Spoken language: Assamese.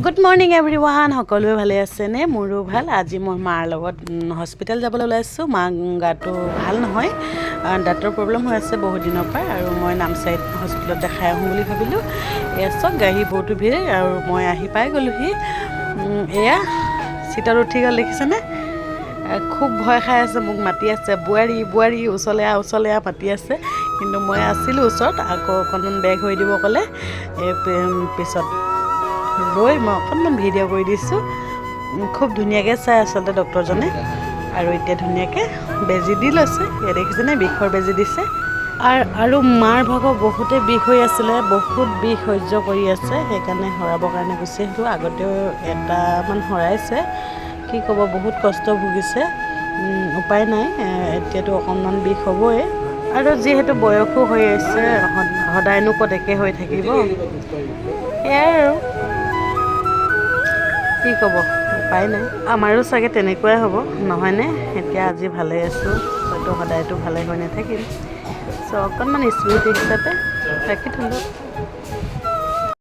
গুড মৰ্ণিং এভৰিৱান, সকলোৱে ভালে আছেনে? মোৰো ভাল। আজি মই মাৰ লগত হস্পিটেল যাবলৈ ওলাইছোঁ। মা গাটো ভাল নহয়, দাঁতৰ প্ৰব্লেম হৈ আছে বহুত দিনৰ পৰা, আৰু মই নামচাইত হস্পিটেলত দেখাই আহোঁ বুলি ভাবিলোঁ। এয়া চব গাড়ী বহুতো ভিৰ, আৰু মই আহি পাই গ'লোহি। এয়া চিটত উঠি গ'ল, দেখিছেনে? খুব ভয় খাই আছে, মোক মাতি আছে, বোৱাৰী বোৱাৰী ওচৰলৈ আহ মাতি আছে। কিন্তু মই আছিলোঁ ওচৰত, আকৌ অকণমান বেগ হৈ দিব ক'লে। পিছত ৰৈ মই অকণমান ভিডিঅ' কৰি দিছোঁ। খুব ধুনীয়াকৈ চাই আচলতে ডক্টৰজনে, আৰু এতিয়া ধুনীয়াকৈ বেজী দি লৈছে। এয়া দেখিছেনে, বিষৰ বেজী দিছে। আৰু মাৰ ভাগৰ বহুতেই বিষ হৈ আছিলে, বহুত বিষ সহ্য কৰি আছে, সেইকাৰণে সৰাবৰ কাৰণে গুচি আহিলোঁ। আগতেও এটামান সৰাইছে, কি ক'ব, বহুত কষ্ট ভুগিছে। উপায় নাই, এতিয়াতো অকণমান বিষ হ'বই, আৰু যিহেতু বয়সো হৈ আহিছে, সদায়নো ক'ত একে হৈ থাকিব। সেয়াই আৰু কি ক'ব, উপায় নাই। আমাৰো চাগে তেনেকুৱাই হ'ব, নহয়নে? এতিয়া আজি ভালে আছোঁ, হয়তো সদায়তো ভালে হৈ নাথাকিম। চ' অকণমান স্মৃতি হিচাপে ৰাখি থ'লোঁ।